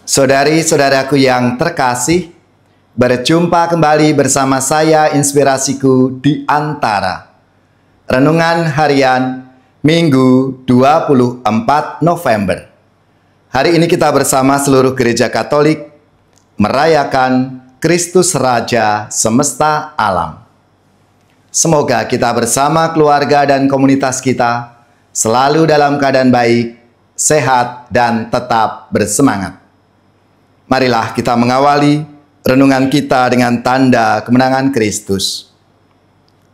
Saudari-saudaraku yang terkasih, berjumpa kembali bersama saya Inspirasiku di Antara. Renungan harian Minggu 24 November. Hari ini kita bersama seluruh gereja Katolik merayakan Kristus Raja semesta alam. Semoga kita bersama keluarga dan komunitas kita selalu dalam keadaan baik, sehat, dan tetap bersemangat. Marilah kita mengawali renungan kita dengan tanda kemenangan Kristus.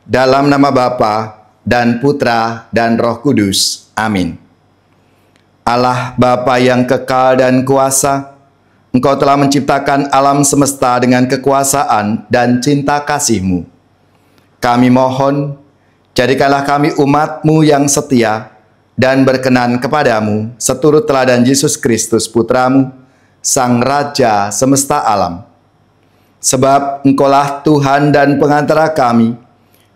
Dalam nama Bapa dan Putra dan Roh Kudus. Amin. Allah Bapa yang kekal dan kuasa, Engkau telah menciptakan alam semesta dengan kekuasaan dan cinta kasih-Mu. Kami mohon, jadikanlah kami umat-Mu yang setia dan berkenan kepadamu seturut teladan Yesus Kristus Putra-Mu, Sang Raja semesta alam. Sebab Engkaulah Tuhan dan pengantara kami,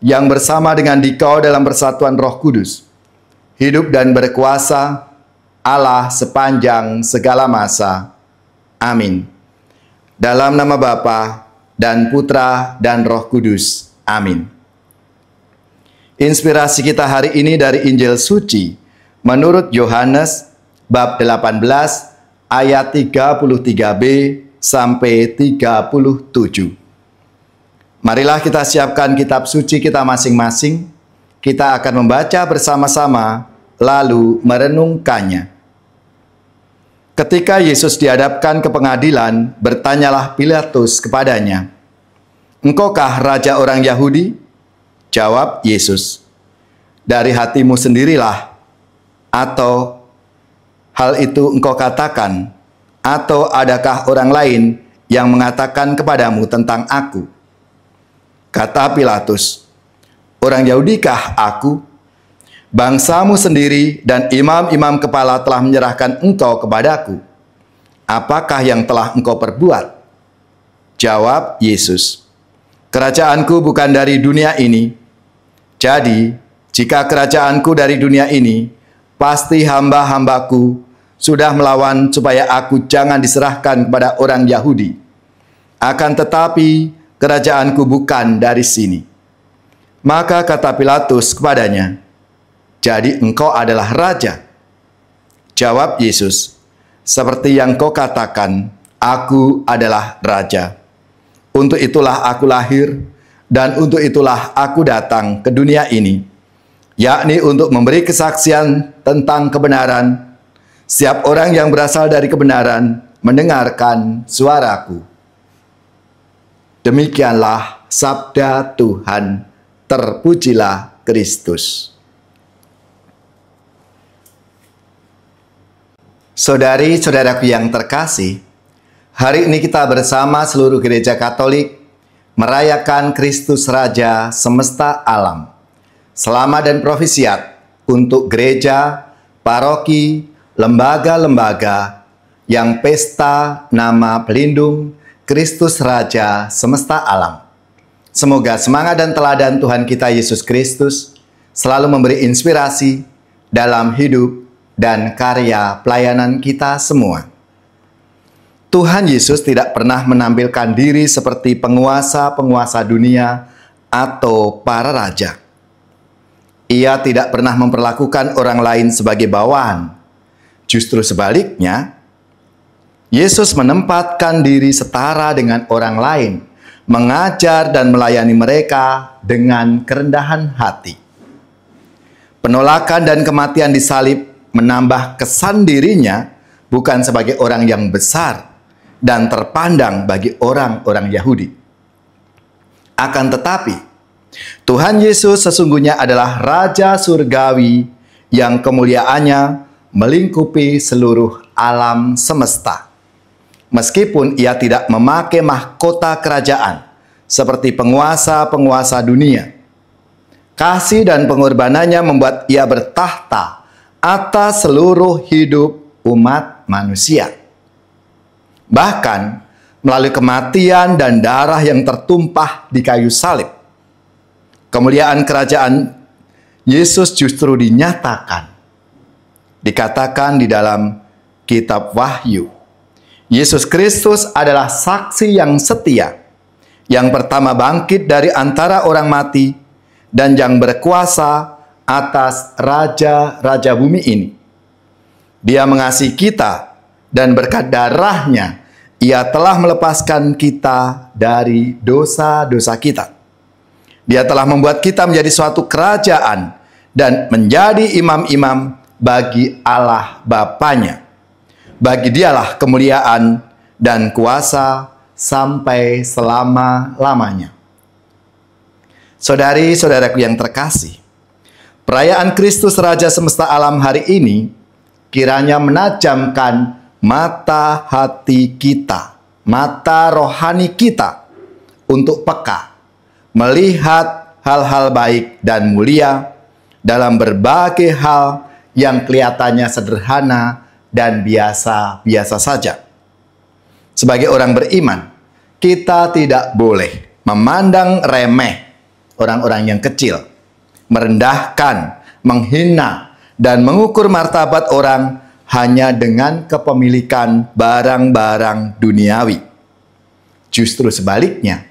yang bersama dengan Dikau dalam persatuan Roh Kudus, hidup dan berkuasa Allah sepanjang segala masa. Amin. Dalam nama Bapa dan Putra dan Roh Kudus. Amin. Inspirasi kita hari ini dari Injil Suci menurut Yohanes bab 18 ayat 33b sampai 37. Marilah kita siapkan kitab suci kita masing-masing. Kita akan membaca bersama-sama lalu merenungkannya. Ketika Yesus dihadapkan ke pengadilan, bertanyalah Pilatus kepadanya, "Engkaukah raja orang Yahudi?" Jawab Yesus, "Dari hatimu sendirilah, atau hal itu engkau katakan, atau adakah orang lain yang mengatakan kepadamu tentang aku?" Kata Pilatus, "Orang Yahudikah aku? Bangsamu sendiri dan imam-imam kepala telah menyerahkan engkau kepadaku. Apakah yang telah engkau perbuat?" Jawab Yesus, "Kerajaanku bukan dari dunia ini. Jadi, jika kerajaanku dari dunia ini, pasti hamba-hambaku sudah melawan supaya aku jangan diserahkan kepada orang Yahudi. Akan tetapi, kerajaanku bukan dari sini." Maka kata Pilatus kepadanya, "Jadi engkau adalah raja?" Jawab Yesus, "Seperti yang kau katakan, aku adalah raja. Untuk itulah aku lahir, dan untuk itulah aku datang ke dunia ini, yakni untuk memberi kesaksian tentang kebenaran. Setiap orang yang berasal dari kebenaran mendengarkan suaraku." Demikianlah sabda Tuhan. Terpujilah Kristus. Saudari-saudaraku yang terkasih, hari ini kita bersama seluruh gereja Katolik merayakan Kristus Raja semesta alam. Selamat dan profisiat untuk gereja, paroki, lembaga-lembaga yang pesta nama pelindung Kristus Raja semesta alam. Semoga semangat dan teladan Tuhan kita Yesus Kristus selalu memberi inspirasi dalam hidup dan karya pelayanan kita semua. Tuhan Yesus tidak pernah menampilkan diri seperti penguasa-penguasa dunia atau para raja. Ia tidak pernah memperlakukan orang lain sebagai bawahan. Justru sebaliknya, Yesus menempatkan diri setara dengan orang lain, mengajar dan melayani mereka dengan kerendahan hati. Penolakan dan kematian di salib menambah kesan dirinya bukan sebagai orang yang besar dan terpandang bagi orang-orang Yahudi. Akan tetapi, Tuhan Yesus sesungguhnya adalah Raja Surgawi yang kemuliaannya melingkupi seluruh alam semesta. Meskipun ia tidak memakai mahkota kerajaan seperti penguasa-penguasa dunia, kasih dan pengorbanannya membuat ia bertahta atas seluruh hidup umat manusia. Bahkan melalui kematian dan darah yang tertumpah di kayu salib, kemuliaan kerajaan Yesus justru dinyatakan. Dikatakan di dalam kitab Wahyu, Yesus Kristus adalah saksi yang setia, yang pertama bangkit dari antara orang mati, dan yang berkuasa atas raja-raja bumi ini. Dia mengasihi kita, dan berkat darahnya, Ia telah melepaskan kita dari dosa-dosa kita. Dia telah membuat kita menjadi suatu kerajaan dan menjadi imam-imam bagi Allah Bapanya. Bagi Dialah kemuliaan dan kuasa sampai selama-lamanya. Saudari-saudaraku yang terkasih, perayaan Kristus Raja semesta alam hari ini kiranya menajamkan mata hati kita, mata rohani kita untuk peka, melihat hal-hal baik dan mulia dalam berbagai hal yang kelihatannya sederhana dan biasa-biasa saja. Sebagai orang beriman, kita tidak boleh memandang remeh orang-orang yang kecil, merendahkan, menghina, dan mengukur martabat orang hanya dengan kepemilikan barang-barang duniawi. Justru sebaliknya,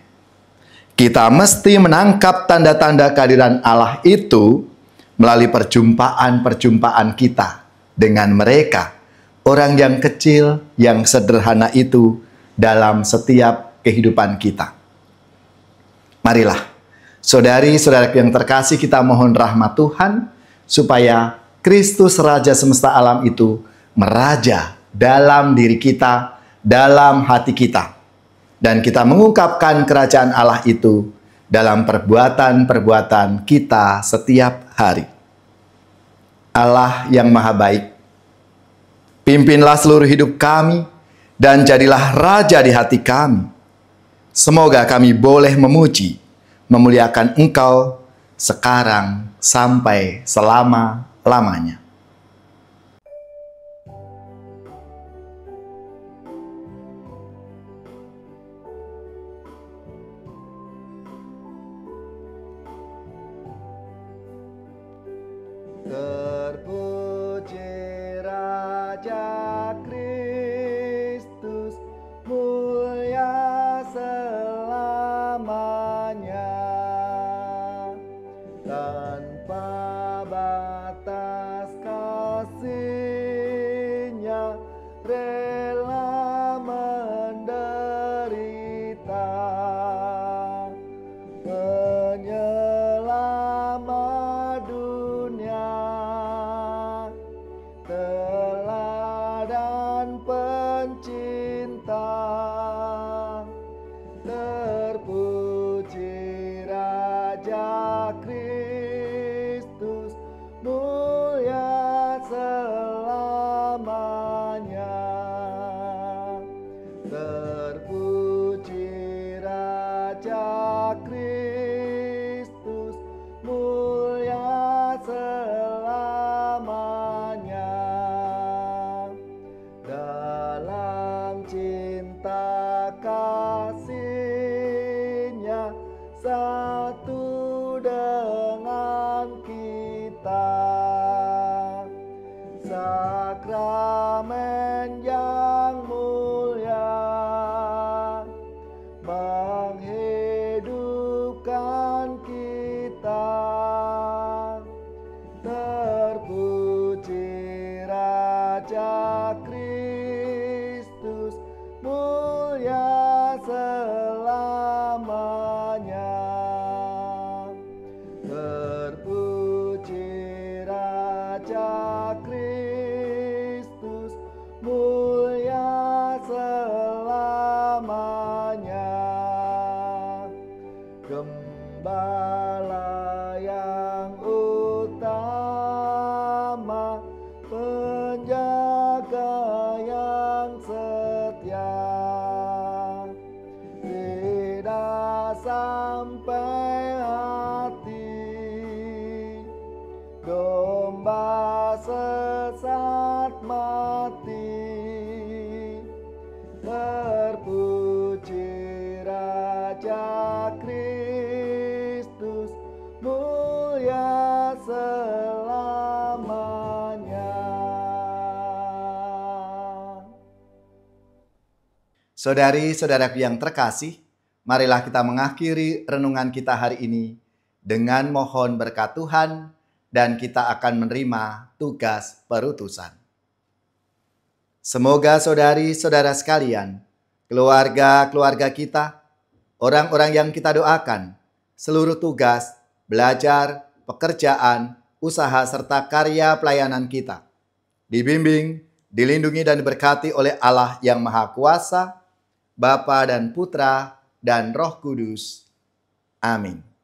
kita mesti menangkap tanda-tanda kehadiran Allah itu melalui perjumpaan-perjumpaan kita dengan mereka, orang yang kecil, yang sederhana itu dalam setiap kehidupan kita. Marilah, saudari-saudaraku yang terkasih, kita mohon rahmat Tuhan, supaya Kristus Raja semesta alam itu meraja dalam diri kita, dalam hati kita. Dan kita mengungkapkan kerajaan Allah itu dalam perbuatan-perbuatan kita setiap hari. Allah yang maha baik, pimpinlah seluruh hidup kami, dan jadilah Raja di hati kami. Semoga kami boleh memuji, memuliakan Engkau sekarang sampai selama-lamanya. Terpuji Raja Kristus, mulia selamanya, tanpa batas kasih-Nya, rela menderita, penyelamat dunia, teladan pencinta. Terpuji Raja Kristus, mulia selamanya. Terpuji Raja Kristus, mulia selamanya. Dalam cinta Saudari-saudaraku yang terkasih, marilah kita mengakhiri renungan kita hari ini dengan mohon berkat Tuhan dan kita akan menerima tugas perutusan. Semoga saudari-saudara sekalian, keluarga-keluarga kita, orang-orang yang kita doakan, seluruh tugas, belajar, pekerjaan, usaha serta karya pelayanan kita dibimbing, dilindungi dan diberkati oleh Allah yang Maha Kuasa, Bapa dan Putra dan Roh Kudus. Amin.